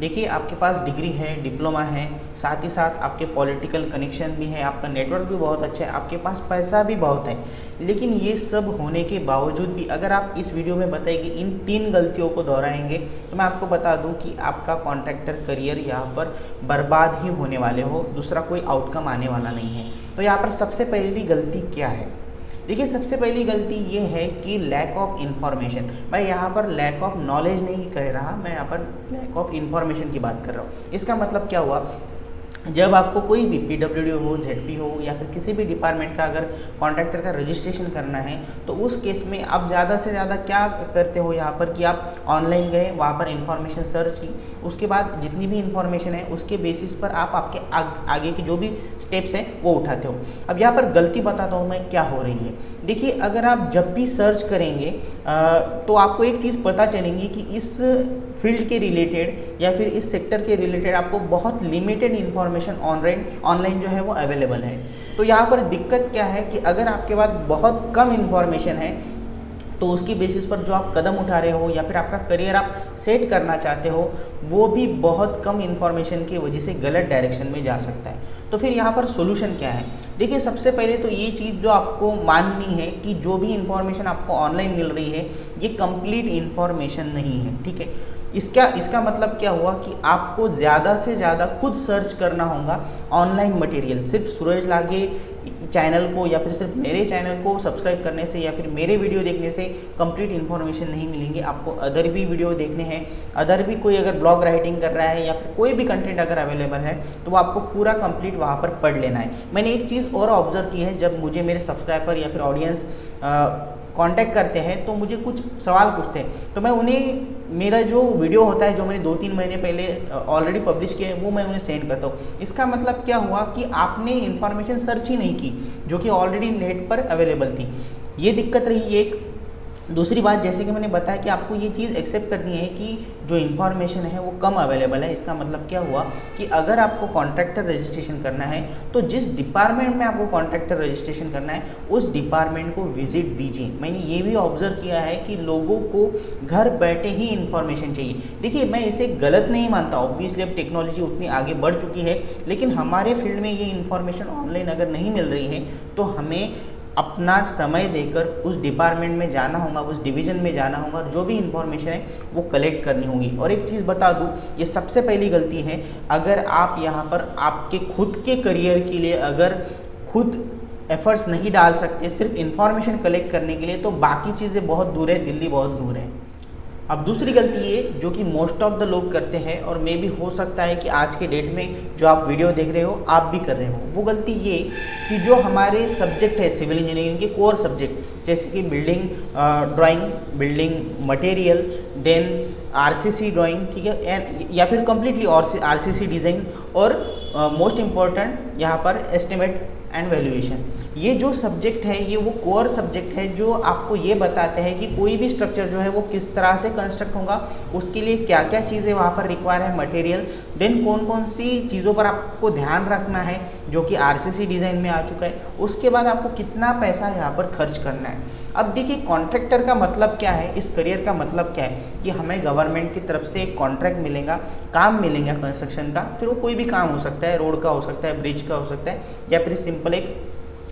देखिए आपके पास डिग्री है, डिप्लोमा है, साथ ही साथ आपके पॉलिटिकल कनेक्शन भी है, आपका नेटवर्क भी बहुत अच्छा है, आपके पास पैसा भी बहुत है, लेकिन ये सब होने के बावजूद भी अगर आप इस वीडियो में बताएंगे इन 3 गलतियों को दोहराएंगे तो मैं आपको बता दूं कि आपका कॉन्ट्रैक्टर करियर यहाँ पर बर्बाद ही होने वाले हो, दूसरा कोई आउटकम आने वाला नहीं है। तो यहाँ पर सबसे पहली गलती क्या है? देखिए सबसे पहली गलती ये है कि लैक ऑफ इन्फॉर्मेशन। मैं यहाँ पर लैक ऑफ नॉलेज नहीं कह रहा, मैं यहाँ पर लैक ऑफ इन्फॉर्मेशन की बात कर रहा हूँ। इसका मतलब क्या हुआ, जब आपको कोई भी पीडब्ल्यूडी हो, जेडपी हो या फिर किसी भी डिपार्टमेंट का अगर कॉन्ट्रैक्टर का रजिस्ट्रेशन करना है तो उस केस में आप ज़्यादा से ज़्यादा क्या करते हो यहाँ पर कि आप ऑनलाइन गए, वहाँ पर इन्फॉर्मेशन सर्च की, उसके बाद जितनी भी इन्फॉर्मेशन है उसके बेसिस पर आप आपके आगे के जो भी स्टेप्स हैं वो उठाते हो। अब यहाँ पर गलती बताता हूँ मैं क्या हो रही है। देखिए अगर आप जब भी सर्च करेंगे तो आपको एक चीज़ पता चलेंगी कि इस फील्ड के रिलेटेड या फिर इस सेक्टर के रिलेटेड आपको बहुत लिमिटेड इन्फॉर्मेशन ऑनलाइन जो है वो अवेलेबल है। तो यहाँ पर दिक्कत क्या है कि अगर आपके पास बहुत कम इन्फॉर्मेशन है तो उसकी बेसिस पर जो आप कदम उठा रहे हो या फिर आपका करियर आप सेट करना चाहते हो वो भी बहुत कम इन्फॉर्मेशन की वजह से गलत डायरेक्शन में जा सकता है। तो फिर यहाँ पर सोल्यूशन क्या है? देखिए सबसे पहले तो ये चीज़ जो आपको माननी है कि जो भी इन्फॉर्मेशन आपको ऑनलाइन मिल रही है ये कंप्लीट इन्फॉर्मेशन नहीं है, ठीक है। इसका मतलब क्या हुआ कि आपको ज़्यादा से ज़्यादा खुद सर्च करना होगा ऑनलाइन मटेरियल। सिर्फ सूरज लागे चैनल को या फिर सिर्फ मेरे चैनल को सब्सक्राइब करने से या फिर मेरे वीडियो देखने से कंप्लीट इन्फॉर्मेशन नहीं मिलेंगे। आपको अदर भी वीडियो देखने हैं, अदर भी कोई अगर ब्लॉग राइटिंग कर रहा है या फिर कोई भी कंटेंट अगर अवेलेबल है तो वो आपको पूरा कंप्लीट वहाँ पर पढ़ लेना है। मैंने एक चीज़ और ऑब्जर्व की है, जब मुझे मेरे सब्सक्राइबर या फिर ऑडियंस कांटेक्ट करते हैं तो मुझे कुछ सवाल पूछते हैं तो मैं उन्हें मेरा जो वीडियो होता है जो मैंने 2-3 महीने पहले ऑलरेडी पब्लिश किया है वो मैं उन्हें सेंड करता हूँ। इसका मतलब क्या हुआ कि आपने इन्फॉर्मेशन सर्च ही नहीं की जो कि ऑलरेडी नेट पर अवेलेबल थी। ये दिक्कत रही एक। दूसरी बात, जैसे कि मैंने बताया कि आपको ये चीज़ एक्सेप्ट करनी है कि जो इन्फॉर्मेशन है वो कम अवेलेबल है। इसका मतलब क्या हुआ कि अगर आपको कॉन्ट्रैक्टर रजिस्ट्रेशन करना है तो जिस डिपार्टमेंट में आपको कॉन्ट्रैक्टर रजिस्ट्रेशन करना है उस डिपार्टमेंट को विजिट दीजिए। मैंने ये भी ऑब्जर्व किया है कि लोगों को घर बैठे ही इन्फॉर्मेशन चाहिए। देखिए मैं इसे गलत नहीं मानता, ऑब्वियसली अब टेक्नोलॉजी उतनी आगे बढ़ चुकी है, लेकिन हमारे फील्ड में ये इन्फॉर्मेशन ऑनलाइन अगर नहीं मिल रही है तो हमें अपना समय देकर उस डिपार्टमेंट में जाना होगा, उस डिवीज़न में जाना होगा और जो भी इन्फॉर्मेशन है वो कलेक्ट करनी होगी। और एक चीज़ बता दूँ, ये सबसे पहली गलती है। अगर आप यहाँ पर आपके खुद के करियर के लिए अगर खुद एफर्ट्स नहीं डाल सकते सिर्फ इन्फॉर्मेशन कलेक्ट करने के लिए तो बाकी चीज़ें बहुत दूर है, दिल्ली बहुत दूर है। अब दूसरी गलती ये जो कि मोस्ट ऑफ द लोग करते हैं और मे भी हो सकता है कि आज के डेट में जो आप वीडियो देख रहे हो आप भी कर रहे हो, वो गलती ये कि जो हमारे सब्जेक्ट है सिविल इंजीनियरिंग के कोर सब्जेक्ट जैसे कि building drawing, building material, then RCC drawing, ठीक है, या फिर कम्प्लीटली आरसीसी डिज़ाइन और मोस्ट इम्पॉर्टेंट यहाँ पर एस्टिमेट एंड वैल्यूएशन, ये जो सब्जेक्ट है ये वो कोर सब्जेक्ट है जो आपको ये बताते हैं कि कोई भी स्ट्रक्चर जो है वो किस तरह से कंस्ट्रक्ट होगा, उसके लिए क्या क्या चीज़ें वहाँ पर रिक्वायर है मटेरियल, देन कौन कौन सी चीज़ों पर आपको ध्यान रखना है जो कि आरसीसी डिज़ाइन में आ चुका है, उसके बाद आपको कितना पैसा यहाँ पर खर्च करना है। अब देखिए कॉन्ट्रैक्टर का मतलब क्या है, इस करियर का मतलब क्या है कि हमें गवर्नमेंट की तरफ से एक कॉन्ट्रैक्ट मिलेगा, काम मिलेगा कंस्ट्रक्शन का, फिर वो कोई भी काम हो सकता है, रोड का हो सकता है, ब्रिज का हो सकता है या फिर सिंपल एक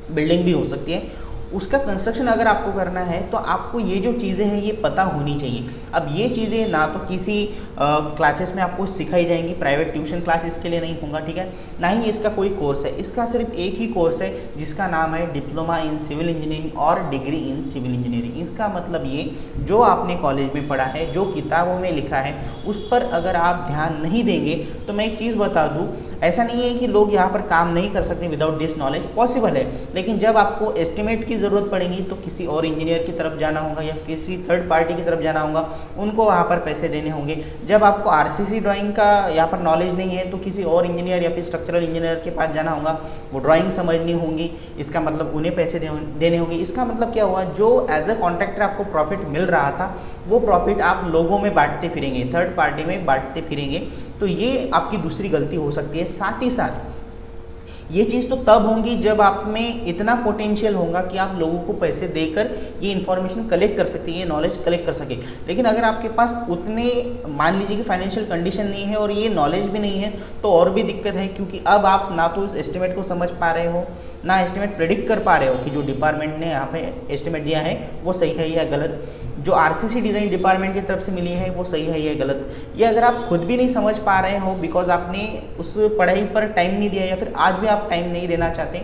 बिल्डिंग भी हो सकती है। उसका कंस्ट्रक्शन अगर आपको करना है तो आपको ये जो चीज़ें हैं ये पता होनी चाहिए। अब ये चीज़ें ना तो किसी क्लासेस में आपको सिखाई जाएंगी, प्राइवेट ट्यूशन क्लास इसके लिए नहीं होगा, ठीक है, ना ही इसका कोई कोर्स है। इसका सिर्फ एक ही कोर्स है जिसका नाम है डिप्लोमा इन सिविल इंजीनियरिंग और डिग्री इन सिविल इंजीनियरिंग। इसका मतलब ये जो आपने कॉलेज में पढ़ा है, जो किताबों में लिखा है, उस पर अगर आप ध्यान नहीं देंगे तो मैं एक चीज़ बता दूँ, ऐसा नहीं है कि लोग यहाँ पर काम नहीं कर सकते विदाउट दिस नॉलेज, पॉसिबल है, लेकिन जब आपको एस्टिमेट की ज़रूरत पड़ेगी तो किसी और इंजीनियर की तरफ जाना होगा या किसी थर्ड पार्टी की तरफ जाना होगा, उनको वहाँ पर पैसे देने होंगे। जब आपको आरसीसी ड्राइंग का यहाँ पर नॉलेज नहीं है तो किसी और इंजीनियर या फिर स्ट्रक्चरल इंजीनियर के पास जाना होगा, वो ड्राइंग समझनी होगी, इसका मतलब उन्हें पैसे देने होंगे। इसका मतलब क्या हुआ, जो एज अ कॉन्ट्रैक्टर आपको प्रॉफिट मिल रहा था वो प्रॉफिट आप लोगों में बांटते फिरेंगे, थर्ड पार्टी में बांटते फिरेंगे। तो ये आपकी दूसरी गलती हो सकती है। साथ ही साथ ये चीज़ तो तब होंगी जब आप में इतना पोटेंशियल होगा कि आप लोगों को पैसे देकर ये इन्फॉर्मेशन कलेक्ट कर सकते हैं, ये नॉलेज कलेक्ट कर सके। लेकिन अगर आपके पास उतने मान लीजिए कि फाइनेंशियल कंडीशन नहीं है और ये नॉलेज भी नहीं है तो और भी दिक्कत है, क्योंकि अब आप ना तो उस एस्टिमेट को समझ पा रहे हो, ना एस्टिमेट प्रेडिक्ट कर पा रहे हो कि जो डिपार्टमेंट ने यहाँ पे एस्टिमेट दिया है वो सही है या गलत, जो आरसीसी डिज़ाइन डिपार्टमेंट की तरफ से मिली है वो सही है या गलत। ये अगर आप खुद भी नहीं समझ पा रहे हो बिकॉज आपने उस पढ़ाई पर टाइम नहीं दिया या फिर आज भी आप टाइम नहीं देना चाहते,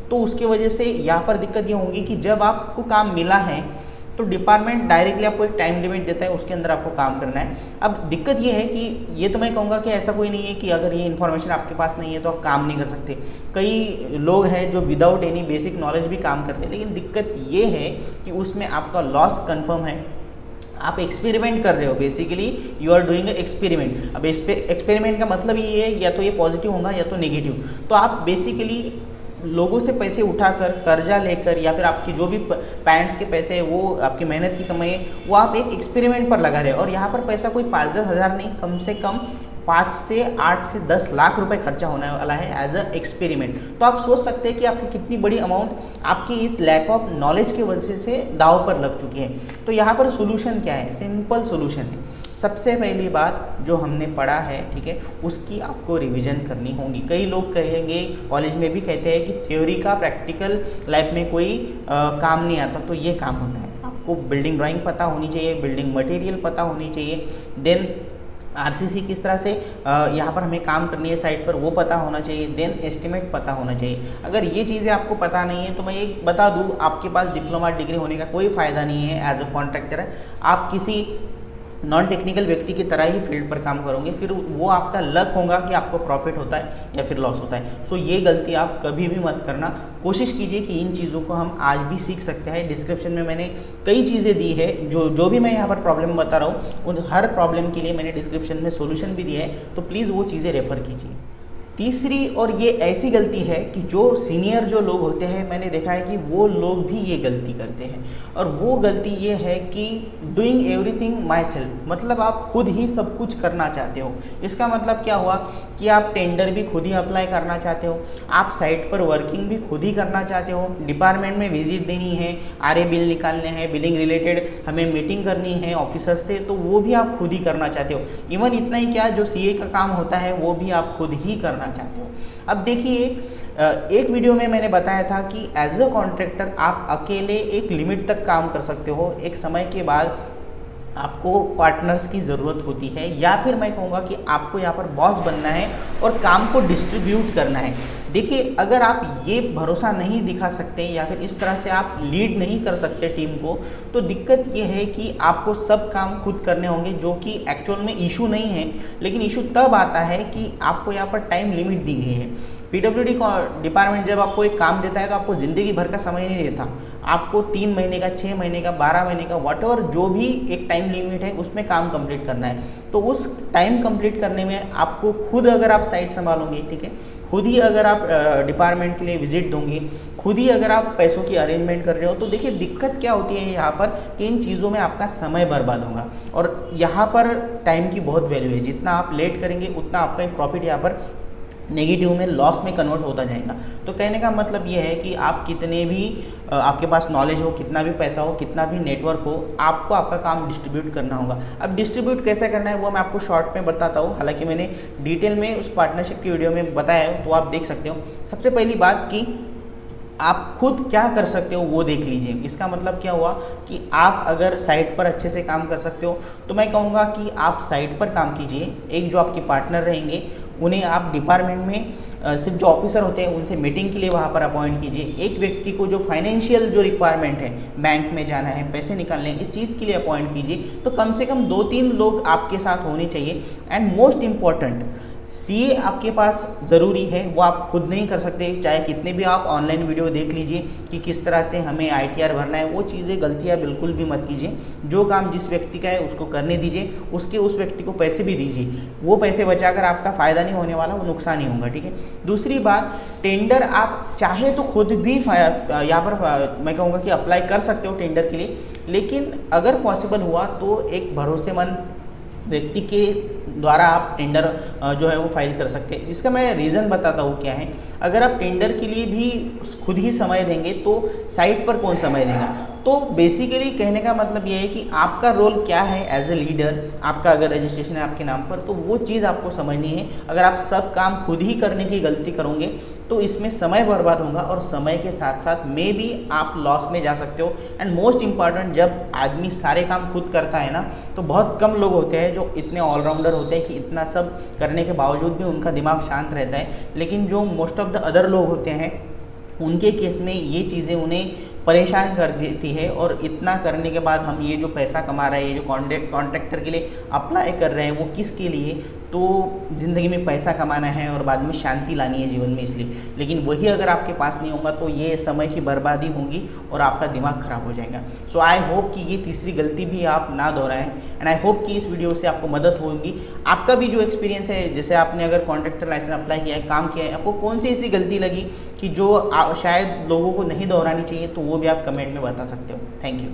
तो उसकी वजह से यहाँ पर दिक्कत ये होगी कि जब आपको काम मिला है तो डिपार्टमेंट डायरेक्टली आपको एक टाइम लिमिट देता है, उसके अंदर आपको काम करना है। अब दिक्कत ये है कि ये तो मैं कहूँगा कि ऐसा कोई नहीं है कि अगर ये इन्फॉर्मेशन आपके पास नहीं है तो आप काम नहीं कर सकते। कई लोग हैं जो विदाउट एनी बेसिक नॉलेज भी काम कर रहे हैं, लेकिन दिक्कत ये है कि उसमें आपका लॉस कन्फर्म है। आप एक्सपेरिमेंट कर रहे हो, basically you are doing experiment. अब एक्सपेरिमेंट का मतलब ये है या तो ये पॉजिटिव होगा या तो नेगेटिव। तो आप बेसिकली लोगों से पैसे उठाकर, कर्जा लेकर या फिर आपकी जो भी पेरेंट्स के पैसे है वो आपकी मेहनत की कमाई है वो आप एक एक्सपेरिमेंट पर लगा रहे हो। और यहाँ पर पैसा कोई 5-10 हज़ार नहीं, कम से कम 5 से 8 से 10 लाख रुपए खर्चा होने वाला है एज अ एक्सपेरिमेंट। तो आप सोच सकते हैं कि आपकी कितनी बड़ी अमाउंट आपकी इस लैक ऑफ नॉलेज की वजह से दाव पर लग चुकी है। तो यहाँ पर सोल्यूशन क्या है? सिंपल सोल्यूशन है। सबसे पहली बात जो हमने पढ़ा है, ठीक है, उसकी आपको रिवीजन करनी होगी। कई लोग कहेंगे, कॉलेज में भी कहते हैं कि थ्योरी का प्रैक्टिकल लाइफ में कोई काम नहीं आता, तो ये काम होता है। आपको बिल्डिंग ड्राइंग पता होनी चाहिए, बिल्डिंग मटेरियल पता होनी चाहिए, देन आरसीसी किस तरह से यहाँ पर हमें काम करनी है साइट पर वो पता होना चाहिए, देन एस्टिमेट पता होना चाहिए। अगर ये चीज़ें आपको पता नहीं है तो मैं एक बता दूँ, आपके पास डिप्लोमा डिग्री होने का कोई फ़ायदा नहीं है। एज अ कॉन्ट्रैक्टर आप किसी नॉन टेक्निकल व्यक्ति की तरह ही फील्ड पर काम करोगे, फिर वो आपका लक होगा कि आपको प्रॉफिट होता है या फिर लॉस होता है। सो ये गलती आप कभी भी मत करना। कोशिश कीजिए कि इन चीज़ों को हम आज भी सीख सकते हैं। डिस्क्रिप्शन में मैंने कई चीज़ें दी है, जो भी मैं यहाँ पर प्रॉब्लम बता रहा हूँ उन हर प्रॉब्लम के लिए मैंने डिस्क्रिप्शन में सोल्यूशन भी दिया है, तो प्लीज़ वो चीज़ें रेफ़र कीजिए। तीसरी, और ये ऐसी गलती है कि जो सीनियर जो लोग होते हैं मैंने देखा है कि वो लोग भी ये गलती करते हैं, और वो गलती ये है कि डूइंग एवरीथिंग माई सेल्फ, मतलब आप खुद ही सब कुछ करना चाहते हो। इसका मतलब क्या हुआ कि आप टेंडर भी खुद ही अप्लाई करना चाहते हो, आप साइट पर वर्किंग भी खुद ही करना चाहते हो, डिपार्टमेंट में विजिट देनी है, आरए बिल निकालने हैं, बिलिंग रिलेटेड हमें मीटिंग करनी है ऑफिसर्स से, तो वो भी आप खुद ही करना चाहते हो। इवन इतना ही क्या, जो सीए का काम होता है वो भी आप खुद ही करना चाहते हो। अब देखिए, एक वीडियो में मैंने बताया था कि एज अ कॉन्ट्रैक्टर आप अकेले एक लिमिट तक काम कर सकते हो, एक समय के बाद आपको पार्टनर्स की ज़रूरत होती है, या फिर मैं कहूँगा कि आपको यहाँ पर बॉस बनना है और काम को डिस्ट्रीब्यूट करना है। देखिए, अगर आप ये भरोसा नहीं दिखा सकते या फिर इस तरह से आप लीड नहीं कर सकते टीम को, तो दिक्कत ये है कि आपको सब काम खुद करने होंगे, जो कि एक्चुअल में इशू नहीं है। लेकिन इशू तब आता है कि आपको यहाँ पर टाइम लिमिट दी गई है। पीडब्ल्यूडी डिपार्टमेंट जब आपको एक काम देता है तो आपको ज़िंदगी भर का समय नहीं देता, आपको 3 महीने का, 6 महीने का, 12 महीने का, व्हाटएवर जो भी एक टाइम लिमिट है उसमें काम कंप्लीट करना है। तो उस टाइम कंप्लीट करने में आपको खुद अगर आप साइट संभालोगे, ठीक है, खुद ही अगर आप डिपार्टमेंट के लिए विजिट दोगे, खुद ही अगर आप पैसों की अरेंजमेंट कर रहे हो, तो देखिए दिक्कत क्या होती है यहाँ पर कि इन चीज़ों में आपका समय बर्बाद होगा, और यहाँ पर टाइम की बहुत वैल्यू है। जितना आप लेट करेंगे उतना आपका एक प्रॉफिट यहाँ पर नेगेटिव में, लॉस में कन्वर्ट होता जाएगा। तो कहने का मतलब ये है कि आप कितने भी आपके पास नॉलेज हो, कितना भी पैसा हो, कितना भी नेटवर्क हो, आपको आपका काम डिस्ट्रीब्यूट करना होगा। अब डिस्ट्रीब्यूट कैसे करना है वो मैं आपको शॉर्ट में बताता हूँ, हालांकि मैंने डिटेल में उस पार्टनरशिप की वीडियो में बताया है, तो आप देख सकते हो। सबसे पहली बात कि आप खुद क्या कर सकते हो वो देख लीजिए। इसका मतलब क्या हुआ कि आप अगर साइट पर अच्छे से काम कर सकते हो तो मैं कहूँगा कि आप साइट पर काम कीजिए। एक जो आपके पार्टनर रहेंगे उन्हें आप डिपार्टमेंट में सिर्फ जो ऑफिसर होते हैं उनसे मीटिंग के लिए वहाँ पर अपॉइंट कीजिए। एक व्यक्ति को जो फाइनेंशियल जो रिक्वायरमेंट है, बैंक में जाना है, पैसे निकालने हैं, इस चीज़ के लिए अपॉइंट कीजिए। तो कम से कम 2-3 लोग आपके साथ होने चाहिए। एंड मोस्ट इम्पॉर्टेंट, सीए आपके पास ज़रूरी है, वो आप खुद नहीं कर सकते, चाहे कितने भी आप ऑनलाइन वीडियो देख लीजिए कि किस तरह से हमें आईटीआर भरना है। वो चीज़ें, गलतियाँ बिल्कुल भी मत कीजिए। जो काम जिस व्यक्ति का है उसको करने दीजिए, उस व्यक्ति को पैसे भी दीजिए। वो पैसे बचाकर आपका फ़ायदा नहीं होने वाला, वो नुकसान ही होगा, ठीक है। दूसरी बात, टेंडर आप चाहे तो खुद भी यहाँ पर मैं कहूँगा कि अप्लाई कर सकते हो टेंडर के लिए, लेकिन अगर पॉसिबल हुआ तो एक भरोसेमंद व्यक्ति के द्वारा आप टेंडर जो है वो फाइल कर सकते हैं। इसका मैं रीज़न बताता हूँ क्या है। अगर आप टेंडर के लिए भी खुद ही समय देंगे तो साइट पर कौन समय देगा। तो बेसिकली कहने का मतलब ये है कि आपका रोल क्या है एज ए लीडर। आपका अगर रजिस्ट्रेशन है आपके नाम पर तो वो चीज़ आपको समझनी है। अगर आप सब काम खुद ही करने की गलती करोगे तो इसमें समय बर्बाद होगा और समय के साथ साथ में भी आप लॉस में जा सकते हो। एंड मोस्ट इम्पॉर्टेंट, जब आदमी सारे काम खुद करता है ना तो बहुत कम लोग होते हैं जो इतने ऑलराउंडर होते हैं कि इतना सब करने के बावजूद भी उनका दिमाग शांत रहता है। लेकिन जो मोस्ट ऑफ द अदर लोग होते हैं उनके केस में ये चीज़ें उन्हें परेशान कर देती है। और इतना करने के बाद हम ये जो पैसा कमा रहे हैं, ये जो कॉन्ट्रैक्टर के लिए अप्लाई कर रहे हैं, वो किसके लिए? तो ज़िंदगी में पैसा कमाना है और बाद में शांति लानी है जीवन में, इसलिए। लेकिन वही अगर आपके पास नहीं होगा तो ये समय की बर्बादी होगी और आपका दिमाग ख़राब हो जाएगा। सो आई होप कि ये तीसरी गलती भी आप ना दोहराएं। एंड आई होप कि इस वीडियो से आपको मदद होगी। आपका भी जो एक्सपीरियंस है, जैसे आपने अगर कॉन्ट्रैक्टर लाइसेंस अप्लाई किया है, काम किया है, आपको कौन सी ऐसी गलती लगी कि जो शायद लोगों को नहीं दोहरानी चाहिए, तो वो भी आप कमेंट में बता सकते हो। Thank you.